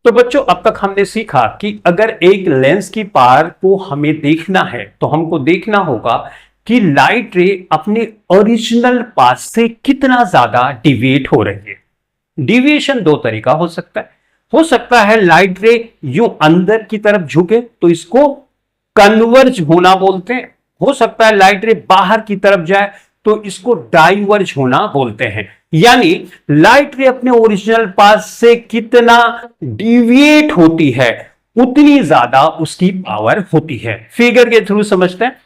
तो बच्चों अब तक हमने सीखा कि अगर एक लेंस की पावर को हमें देखना है तो हमको देखना होगा कि लाइट रे अपने ओरिजिनल पाथ से कितना ज्यादा डिविएट हो रही है। डिविएशन दो तरीका हो सकता है लाइट रे यूं अंदर की तरफ झुके तो इसको कन्वर्ज होना बोलते हैं। हो सकता है लाइट रे बाहर की तरफ जाए तो इसको डाइवर्ज होना बोलते हैं। यानी लाइट रे अपने ओरिजिनल पाथ से कितना डिविएट होती है उतनी ज्यादा उसकी पावर होती है। फिगर के थ्रू समझते हैं।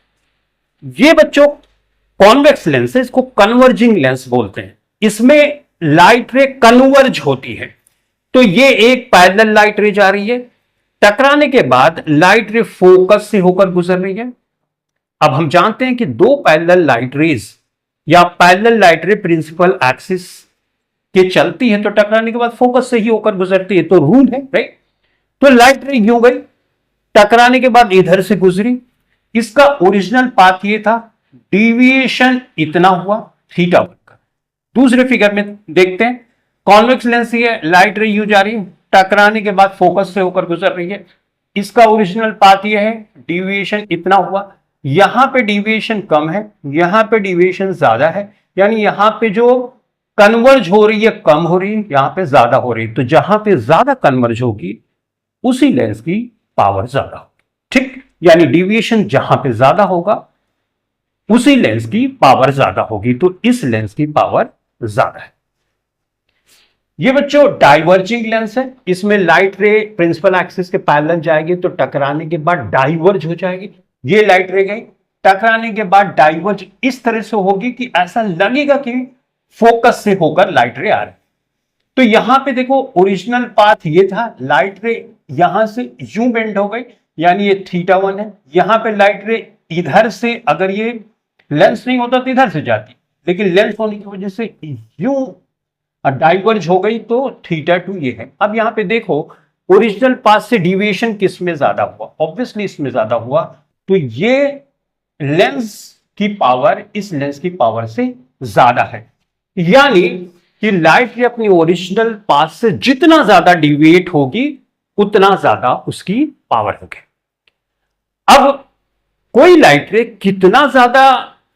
ये बच्चों कॉन्वेक्स लेंस है, इसको कन्वर्जिंग लेंस बोलते हैं। इसमें लाइट रे कन्वर्ज होती है। तो ये एक पैरेलल लाइट रे जा रही है, टकराने के बाद लाइट रे फोकस से होकर गुजर रही है। अब हम जानते हैं कि दो पैरेलल लाइट रेज या parallel light ray principal axis के चलती है तो टकराने के बाद फोकस से ही होकर गुजरती है, तो रूल है राइट। तो लाइट रे यूं गई, टकराने के बाद इधर से गुजरी, इसका ओरिजिनल पाथ ये था, डिविएशन इतना हुआ थीटा 1 का। दूसरे फिगर में देखते हैं, कॉन्वेक्स लेंस ये लाइट रे यूं जा रही है, टकराने के बाद फोकस से होकर गुजर रही है, इसका ओरिजिनल पाथ ये है, डिविएशन इतना हुआ। यहां पे डिविएशन कम है, यहां पे डिविएशन ज्यादा है, यानी यहां पे जो कन्वर्ज हो रही है कम हो रही है, यहां पे ज्यादा हो रही है। तो जहां पे ज्यादा कन्वर्ज होगी उसी लेंस की पावर ज्यादा होगी। ठीक, यानी डिविएशन जहां पे ज्यादा होगा उसी लेंस की पावर ज्यादा होगी। तो इस लेंस की पावर ज्यादा है। ये बच्चों डाइवर्जिंग लेंस है, इसमें लाइट रे प्रिंसिपल एक्सिस के पैरेलल जाएगी तो टकराने के बाद डाइवर्ज हो जाएगी। ये लाइट रे गई, टकराने के बाद डाइवर्ज इस तरह से होगी कि ऐसा लगेगा कि फोकस से होकर लाइट रे आ रही। तो यहां पे देखो ओरिजिनल पाथ ये था, लाइट रे यहां से यूं बेंड हो गई, यानी ये थीटा 1 है। यहां पे लाइट रे इधर से, अगर ये लेंस नहीं होता तो इधर से जाती, लेकिन लेंस होने की वजह से यूं डाइवर्ज हो गई तो थीटा 2 ये है। अब यहां पे देखो ओरिजिनल पाथ से डिविएशन किस में ज्यादा हुआ, ऑब्वियसली इसमें ज्यादा हुआ। तो ये लेंस की पावर इस लेंस की पावर से ज्यादा है, यानी कि लाइट रे अपनी ओरिजिनल पाथ से जितना ज्यादा डिविएट होगी उतना ज्यादा उसकी पावर होगी। अब कोई लाइट रे कितना ज्यादा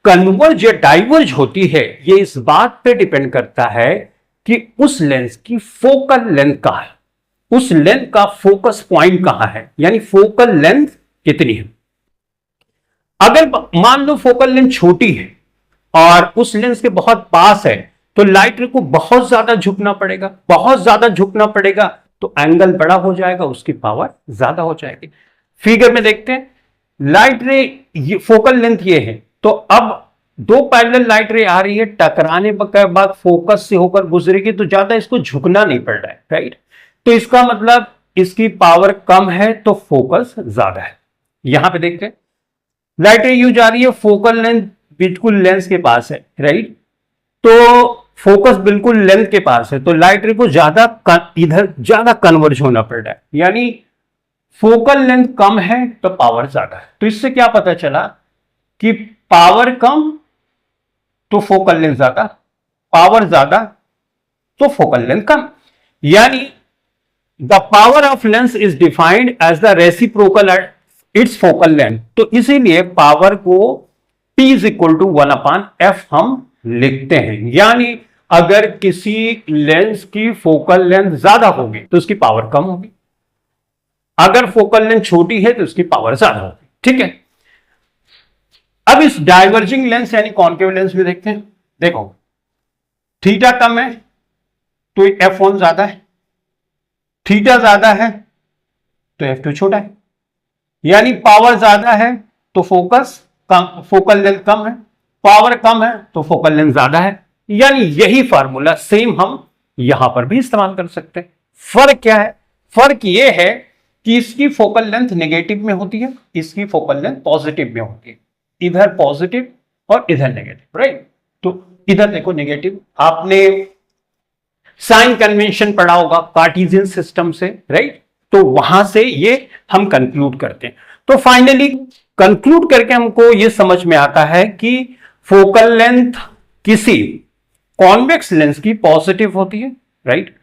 कन्वर्ज या डाइवर्ज होती है ये इस बात पे डिपेंड करता है कि उस लेंस की फोकल लेंथ कहां है, उस लेंथ का फोकस पॉइंट कहां है, यानी फोकल लेंथ कितनी है। अगर मान लो फोकल लेंथ छोटी है और उस लेंस के बहुत पास है तो लाइट रे को बहुत ज्यादा झुकना पड़ेगा, बहुत ज्यादा झुकना पड़ेगा तो एंगल बड़ा हो जाएगा, उसकी पावर ज्यादा हो जाएगी। फिगर में देखते हैं, लाइट रे ये फोकल लेंथ ये है, तो अब दो पैरेलल लाइट रे आ रही है, टकराने के बाद फोकस से होकर गुजरेगी तो ज्यादा इसको झुकना नहीं पड़ रहा है राइट। तो इसका मतलब इसकी पावर कम है तो फोकस ज्यादा है। यहां पे देखते हैं, लाइट रे यूं जा रही है, फोकल लेंथ बिल्कुल लेंस के पास है राइट, तो फोकस बिल्कुल लेंथ के पास है, तो लाइट रे को ज्यादा इधर ज्यादा कन्वर्ज होना पड़ रहा है, यानी फोकल लेंथ कम है तो पावर ज्यादा है। तो इससे क्या पता चला कि पावर कम तो फोकल लेंथ ज्यादा, पावर ज्यादा तो फोकल लेंथ कम, यानी the power of lens is defined as the reciprocal at its focal length. तो इसीलिए पावर को P is equal to 1/f हम लिखते हैं, यानी अगर किसी लेंस की फोकल लेंथ ज्यादा होगी तो उसकी पावर कम होगी, अगर फोकल लेंथ छोटी है तो उसकी पावर ज्यादा होगी। ठीक है, अब इस डाइवर्जिंग लेंस यानी कॉन्केव लेंस में देखते हैं। देखो थीटा कम है तो f1 ज्यादा है, थीटा ज्यादा है तो f2 छोटा है, यानी पावर ज्यादा है तो फोकस कम, फोकल लेंथ कम है, पावर कम है तो फोकल लेंथ ज्यादा है। यानी यही फार्मूला सेम हम यहां पर भी इस्तेमाल कर सकते हैं। फर्क क्या है, फर्क यह है कि इसकी फोकल लेंथ नेगेटिव में होती है, इसकी फोकल लेंथ पॉजिटिव में होती है, इधर पॉजिटिव और इधर नेगेटिव राइट। तो इधर देखो नेगेटिव, आपने साइन कन्वेंशन पढ़ा होगा कार्टेशियन सिस्टम से राइट, तो वहां से ये हम कंक्लूड करते हैं। तो फाइनली कंक्लूड करके हमको ये समझ में आता है कि फोकल लेंथ किसी कॉन्वेक्स लेंस की पॉजिटिव होती है राइट,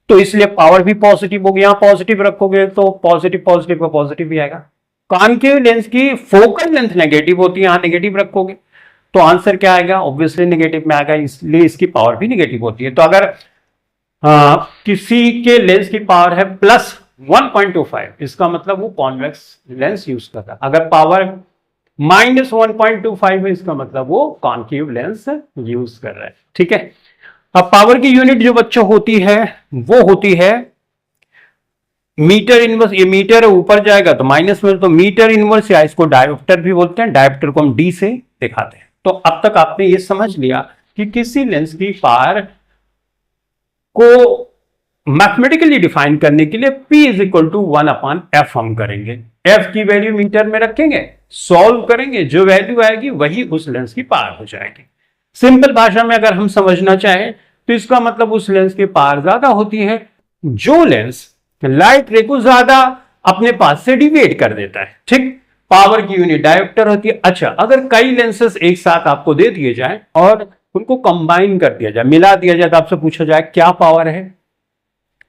तो इसलिए पावर भी पॉजिटिव होगी, यहां पॉजिटिव रखोगे तो पॉजिटिव पॉजिटिव का पॉजिटिव भी आएगा। कॉन्केव लेंस की फोकल लेंथ नेगेटिव होती है, यहां नेगेटिव रखोगे तो आंसर क्या आएगा, ऑब्वियसली नेगेटिव में आएगा, इसलिए इसकी पावर भी नेगेटिव होती है। तो अगर किसी के लेंस की पावर है प्लस 1.25, इसका मतलब वो कॉन्वेक्स लेंस यूज कर रहा है। अगर पावर माइनस 1.25 है, इसका मतलब वो कॉन्केव लेंस यूज कर रहा है। ठीक है, अब पावर की यूनिट जो बच्चों होती है वो होती है मीटर इनवर्स। ये मीटर ऊपर जाएगा तो माइनस में, तो मीटर इनवर्स या इसको डायोप्टर भी बोलते हैं, डायोप्टर को हम डी से दिखाते हैं। तो अब तक आपने ये समझ लिया कि किसी लेंस की पावर को मैथमेटिकली डिफाइन करने के लिए P is equal to 1/f हम करेंगे। f की वैल्यू मीटर में रखेंगे, सॉल्व करेंगे, जो वैल्यू आएगी वही उस लेंस की पावर हो जाएगी। सिंपल भाषा में अगर हम समझना चाहें तो इसका मतलब उस लेंस की पावर ज्यादा होती है जो लेंस लाइट रे को ज्यादा अपने पास से डिवाइड कर देता है। ठीक, पावर की यूनिट डायोप्टर होती है। अच्छा, अगर कई लेंसेस एक साथ आपको दे दिए जाए और उनको कंबाइन कर दिया जाए, मिला दिया जाए, तो आपसे पूछा जाए क्या पावर है।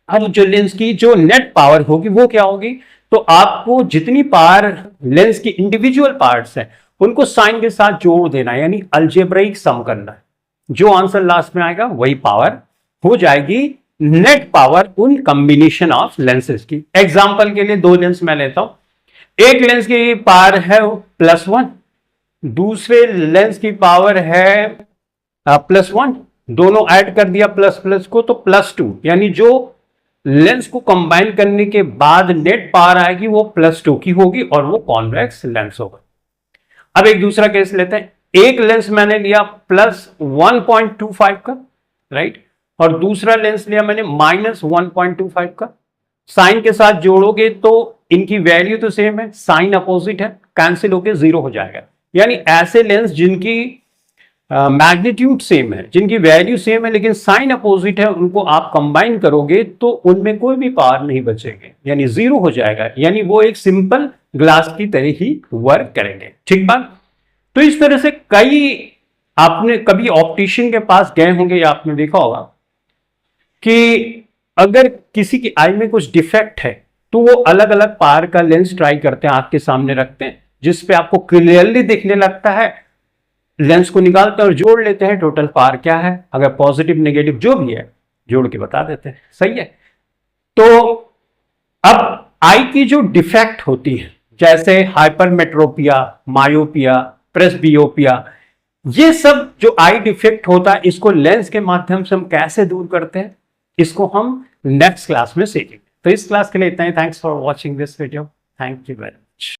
अब जो लेंस की जो नेट पावर होगी वो क्या होगी, तो आपको जितनी पावर लेंस की इंडिविजुअल पार्ट्स हैं उनको साइन के साथ जोड़ देना है, यानी अलजेब्रिक सम करना है। जो आंसर लास्ट में आएगा वही पावर हो जाएगी नेट पावर उन कॉम्बिनेशन ऑफ लेंसेज की। एग्जांपल के लिए दो लेंस मैं लेता हूं। एक लेंस की पावर है +1, दूसरे लेंस की पावर है +1, दोनों ऐड कर दिया प्लस प्लस को तो +2, यानी जो लेंस को कंबाइन करने के बाद नेट पावर आएगी वो +2 की होगी और वो कॉन्वेक्स लेंस होगा। अब एक दूसरा केस लेते हैं। एक लेंस मैंने लिया +1.25 का, राइट, और दूसरा लेंस लिया मैंने -1.25 का। साइन के साथ जोड़ोगे तो इनकी वैल्यू तो सेम है, साइन अपोजिट है, कैंसिल होकर 0 हो जाएगा। यानी ऐसे लेंस जिनकी मैग्नीट्यूड सेम है, जिनकी वैल्यू सेम है लेकिन साइन अपोजिट है, उनको आप कंबाइन करोगे तो उनमें कोई भी पावर नहीं बचेगी, यानी 0 हो जाएगा, यानी वो एक सिंपल ग्लास की तरह ही वर्क करेंगे। ठीक बात। तो इस तरह से कई, आपने कभी ऑप्टिशियन के पास गए होंगे या आपने देखा होगा कि अगर किसी की आई में कुछ डिफेक्ट है तो वो अलग अलग पावर का लेंस ट्राई करते हैं, आंख के सामने रखते हैं, जिसपे आपको क्लियरली दिखने लगता है, लेंस को निकालते हैं और जोड़ लेते हैं, टोटल पावर क्या है, अगर पॉजिटिव नेगेटिव जो भी है जोड़ के बता देते हैं। सही है। तो अब आई की जो डिफेक्ट होती है जैसे हाइपरमेट्रोपिया, मायोपिया, प्रेसबियोपिया, ये सब जो आई डिफेक्ट होता है इसको लेंस के माध्यम से हम कैसे दूर करते हैं, इसको हम नेक्स्ट क्लास में सीखेंगे। तो इस क्लास के लिए इतना ही। Thanks for watching this video. Thank you very much.